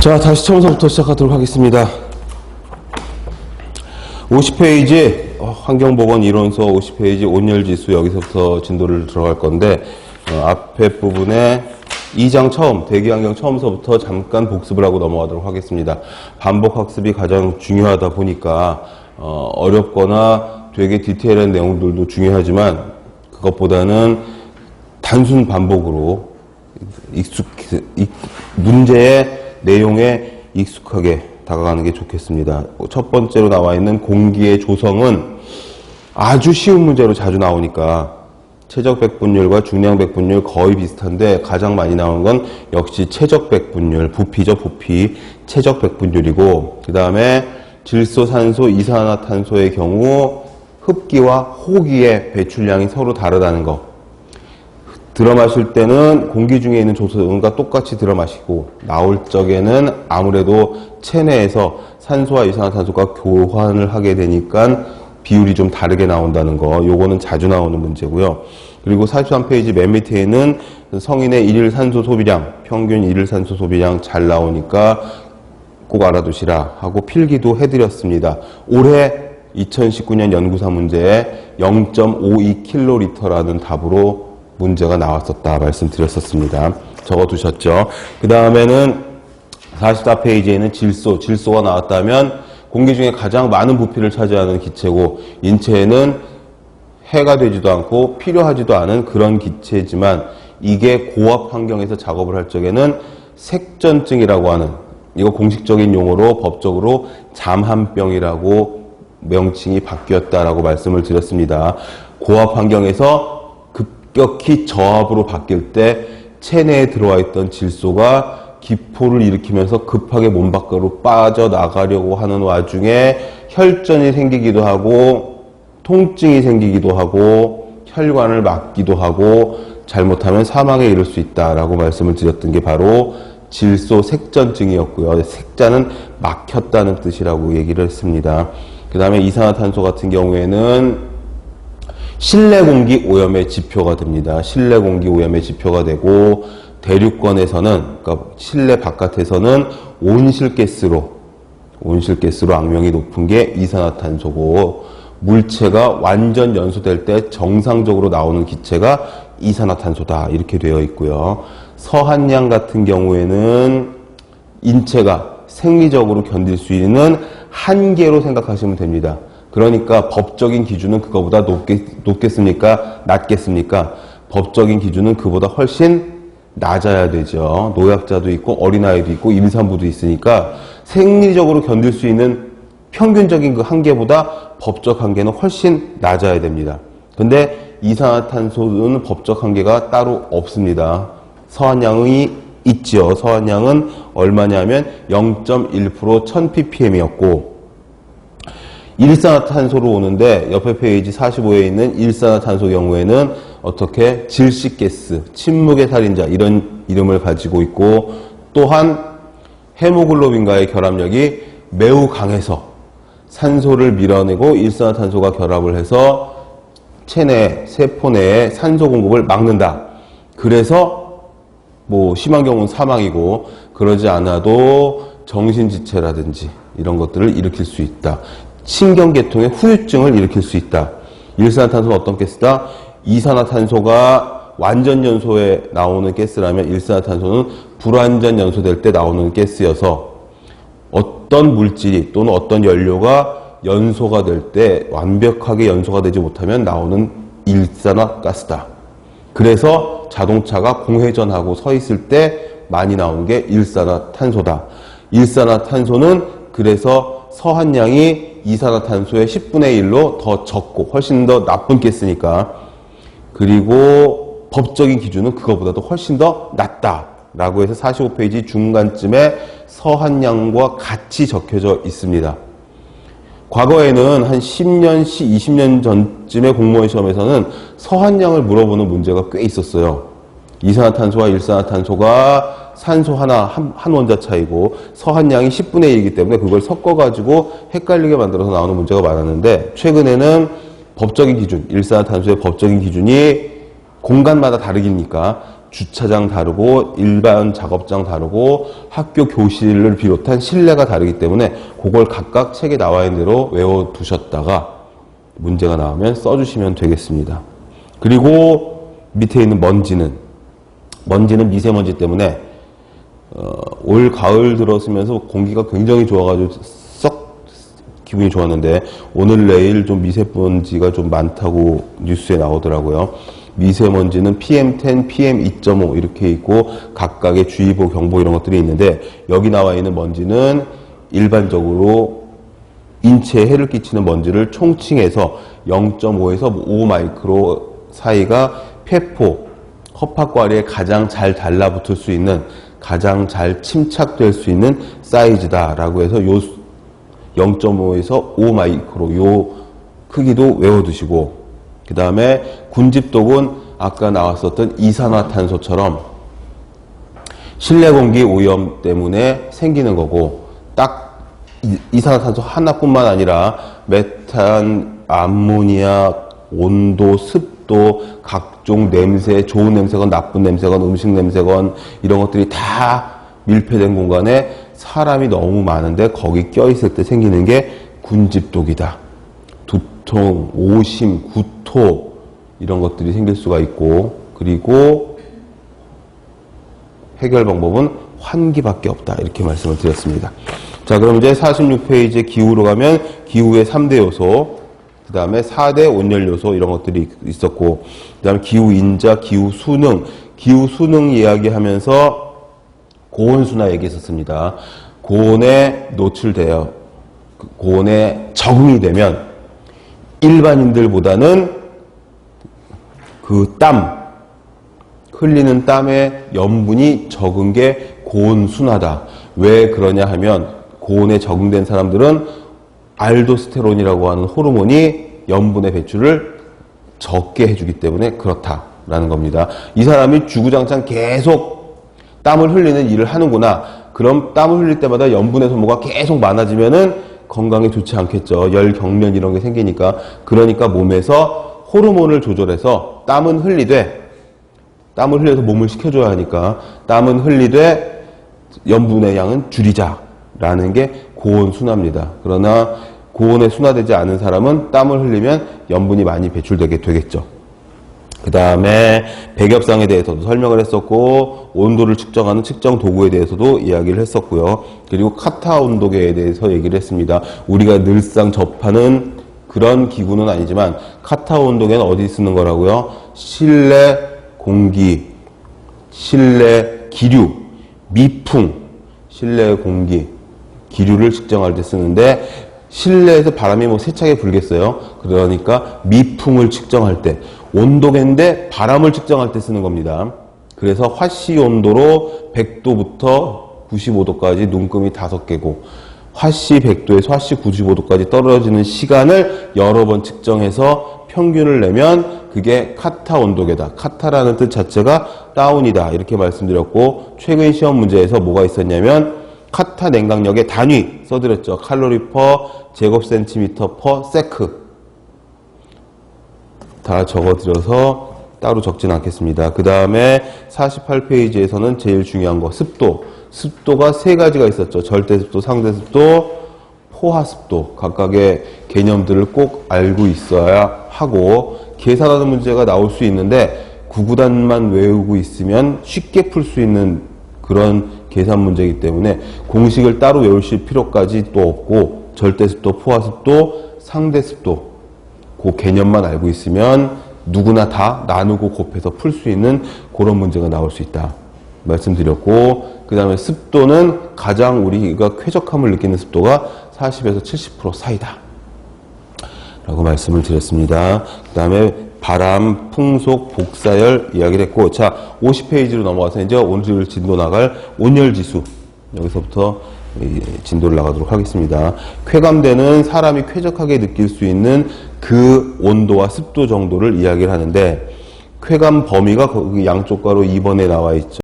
자, 다시 처음부터 시작하도록 하겠습니다. 50페이지 환경보건이론서 50페이지 온열지수 여기서부터 진도를 들어갈 건데 앞에 부분에 2장 처음 대기환경 처음서부터 잠깐 복습을 하고 넘어가도록 하겠습니다. 반복학습이 가장 중요하다 보니까 어렵거나 되게 디테일한 내용들도 중요하지만 그것보다는 단순 반복으로 문제의 내용에 익숙하게 다가가는 게 좋겠습니다. 첫 번째로 나와 있는 공기의 조성은 아주 쉬운 문제로 자주 나오니까 최적 백분율과 중량 백분율 거의 비슷한데 가장 많이 나오는 건 역시 최적 백분율, 부피죠, 부피. 최적 백분율이고 그 다음에 질소, 산소, 이산화탄소의 경우 흡기와 호기의 배출량이 서로 다르다는 거. 들어 마실 때는 공기 중에 있는 조성과 똑같이 들어 마시고 나올 적에는 아무래도 체내에서 산소와 이산화탄소가 교환을 하게 되니까 비율이 좀 다르게 나온다는 거. 요거는 자주 나오는 문제고요. 그리고 43페이지 맨 밑에 있는 성인의 일일 산소 소비량, 평균 일일 산소 소비량 잘 나오니까 꼭 알아두시라 하고 필기도 해드렸습니다. 올해 2019년 연구사 문제에 0.52kL라는 답으로 문제가 나왔었다 말씀드렸었습니다. 적어두셨죠. 그 다음에는 44페이지에는 질소가 나왔다면 공기 중에 가장 많은 부피를 차지하는 기체고 인체에는 해가 되지도 않고 필요하지도 않은 그런 기체지만 이게 고압 환경에서 작업을 할 적에는 색전증이라고 하는, 이거 공식적인 용어로 법적으로 잠한병이라고 명칭이 바뀌었다라고 말씀을 드렸습니다. 고압 환경에서 급격히 저압으로 바뀔 때 체내에 들어와 있던 질소가 기포를 일으키면서 급하게 몸 밖으로 빠져나가려고 하는 와중에 혈전이 생기기도 하고 통증이 생기기도 하고 혈관을 막기도 하고 잘못하면 사망에 이를 수 있다라고 말씀을 드렸던 게 바로 질소 색전증이었고요. 색자는 막혔다는 뜻이라고 얘기를 했습니다. 그 다음에 이산화탄소 같은 경우에는 실내 공기 오염의 지표가 됩니다. 실내 공기 오염의 지표가 되고 대륙권에서는, 그러니까 실내 바깥에서는 온실가스로 악명이 높은 게 이산화탄소고 물체가 완전 연소될 때 정상적으로 나오는 기체가 이산화탄소다 이렇게 되어 있고요. 서한량 같은 경우에는 인체가 생리적으로 견딜 수 있는 한계로 생각하시면 됩니다. 그러니까 법적인 기준은 그거보다 높겠습니까? 낮겠습니까? 법적인 기준은 그보다 훨씬 낮아야 되죠. 노약자도 있고 어린아이도 있고 임산부도 있으니까 생리적으로 견딜 수 있는 평균적인 그 한계보다 법적 한계는 훨씬 낮아야 됩니다. 근데 이산화탄소는 법적 한계가 따로 없습니다. 서한량이 있죠. 서한량은 얼마냐면 0.1% 1000ppm이었고 일산화탄소로 오는데 옆에 페이지 45에 있는 일산화탄소 경우에는 어떻게 질식가스, 침묵의 살인자 이런 이름을 가지고 있고 또한 헤모글로빈과의 결합력이 매우 강해서 산소를 밀어내고 일산화탄소가 결합을 해서 체내, 세포 내에 산소 공급을 막는다. 그래서 뭐 심한 경우는 사망이고 그러지 않아도 정신지체라든지 이런 것들을 일으킬 수 있다. 신경계통의 후유증을 일으킬 수 있다. 일산화탄소는 어떤 가스다? 이산화탄소가 완전 연소에 나오는 가스라면 일산화탄소는 불완전 연소될 때 나오는 가스여서 어떤 물질이 또는 어떤 연료가 연소가 될 때 완벽하게 연소가 되지 못하면 나오는 일산화가스다. 그래서 자동차가 공회전하고 서 있을 때 많이 나오는 게 일산화탄소다. 일산화탄소는 그래서 서한량이 이산화탄소의 10분의 1로 더 적고 훨씬 더 나쁜 가스니까 그리고 법적인 기준은 그거보다도 훨씬 더 낮다 라고 해서 45페이지 중간쯤에 서한량과 같이 적혀져 있습니다. 과거에는 한 10년, 20년 전쯤에 공무원 시험에서는 서한량을 물어보는 문제가 꽤 있었어요. 이산화탄소와 일산화탄소가 산소 한 원자 차이고 서한량이 10분의 1이기 때문에 그걸 섞어가지고 헷갈리게 만들어서 나오는 문제가 많았는데 최근에는 법적인 기준, 일산화탄소의 법적인 기준이 공간마다 다르니까 주차장 다르고 일반 작업장 다르고 학교 교실을 비롯한 실내가 다르기 때문에 그걸 각각 책에 나와 있는 대로 외워두셨다가 문제가 나오면 써주시면 되겠습니다. 그리고 밑에 있는 먼지는 미세먼지 때문에 올 가을 들어서면서 공기가 굉장히 좋아가지고 썩 기분이 좋았는데 오늘 내일 좀 미세먼지가 좀 많다고 뉴스에 나오더라고요. 미세먼지는 PM10, PM2.5 이렇게 있고 각각의 주의보, 경보 이런 것들이 있는데 여기 나와 있는 먼지는 일반적으로 인체에 해를 끼치는 먼지를 총칭해서 0.5에서 5 마이크로 사이가 폐포, 허파과리에 가장 잘 달라붙을 수 있는, 가장 잘 침착될 수 있는 사이즈다라고 해서 요 0.5에서 5 마이크로 요 크기도 외워두시고, 그 다음에 군집독은 아까 나왔었던 이산화탄소처럼 실내 공기 오염 때문에 생기는 거고, 딱 이산화탄소 하나뿐만 아니라 메탄, 암모니아, 온도, 습도, 각종 냄새, 좋은 냄새건 나쁜 냄새건 음식 냄새건 이런 것들이 다 밀폐된 공간에 사람이 너무 많은데 거기 껴있을 때 생기는 게 군집독이다. 두통, 오심, 구토 이런 것들이 생길 수가 있고, 그리고 해결 방법은 환기밖에 없다 이렇게 말씀을 드렸습니다. 자, 그럼 이제 46페이지에 기후로 가면 기후의 3대 요소, 그 다음에 4대 온열 요소 이런 것들이 있었고, 그 다음에 기후 인자, 기후 수능, 기후 수능 이야기하면서 고온순화 얘기했었습니다. 고온에 노출되어 고온에 적응이 되면 일반인들보다는 그 땀, 흘리는 땀의 염분이 적은 게 고온순화다. 왜 그러냐 하면 고온에 적응된 사람들은 알도스테론이라고 하는 호르몬이 염분의 배출을 적게 해주기 때문에 그렇다라는 겁니다. 이 사람이 주구장창 계속 땀을 흘리는 일을 하는구나. 그럼 땀을 흘릴 때마다 염분의 소모가 계속 많아지면은 건강에 좋지 않겠죠. 열, 경련 이런 게 생기니까. 그러니까 몸에서 호르몬을 조절해서 땀은 흘려서 몸을 식혀줘야 하니까 땀은 흘리되 염분의 양은 줄이자라는 게 고온 순화입니다. 그러나 고온에 순화되지 않은 사람은 땀을 흘리면 염분이 많이 배출되게 되겠죠. 그 다음에 백엽상에 대해서도 설명을 했었고, 온도를 측정하는 측정 도구에 대해서도 이야기를 했었고요. 그리고 카타 온도계에 대해서 얘기를 했습니다. 우리가 늘상 접하는 그런 기구는 아니지만 카타 온도계는 어디 쓰는 거라고요? 실내 공기, 실내 기류, 미풍, 실내 공기, 기류를 측정할 때 쓰는데, 실내에서 바람이 뭐 세차게 불겠어요. 그러니까 미풍을 측정할 때, 온도계인데 바람을 측정할 때 쓰는 겁니다. 그래서 화씨 온도로 100도부터 95도까지 눈금이 5개고, 화씨 100도에서 화씨 95도까지 떨어지는 시간을 여러 번 측정해서 평균을 내면 그게 카타 온도계다. 카타라는 뜻 자체가 다운이다. 이렇게 말씀드렸고, 최근 시험 문제에서 뭐가 있었냐면 카타 냉각력의 단위 써드렸죠. 칼로리 퍼 제곱센티미터 퍼 세크. 다 적어드려서 따로 적진 않겠습니다. 그 다음에 48페이지에서는 제일 중요한 거 습도. 습도가 세 가지가 있었죠. 절대습도, 상대습도, 포화습도. 각각의 개념들을 꼭 알고 있어야 하고, 계산하는 문제가 나올 수 있는데 구구단만 외우고 있으면 쉽게 풀 수 있는 그런 계산 문제이기 때문에 공식을 따로 외우실 필요까지 또 없고, 절대습도, 포화습도, 상대습도 그 개념만 알고 있으면 누구나 다 나누고 곱해서 풀 수 있는 그런 문제가 나올 수 있다 말씀드렸고, 그 다음에 습도는 가장 우리가 쾌적함을 느끼는 습도가 40에서 70% 사이다 라고 말씀을 드렸습니다. 그 다음에 바람, 풍속, 복사열 이야기를 했고, 자 50페이지로 넘어가서 이제 오늘 진도 나갈 온열지수, 여기서부터 진도를 나가도록 하겠습니다. 쾌감되는 사람이 쾌적하게 느낄 수 있는 그 온도와 습도 정도를 이야기를 하는데, 쾌감 범위가 거기 양쪽 가로 2번에 나와 있죠.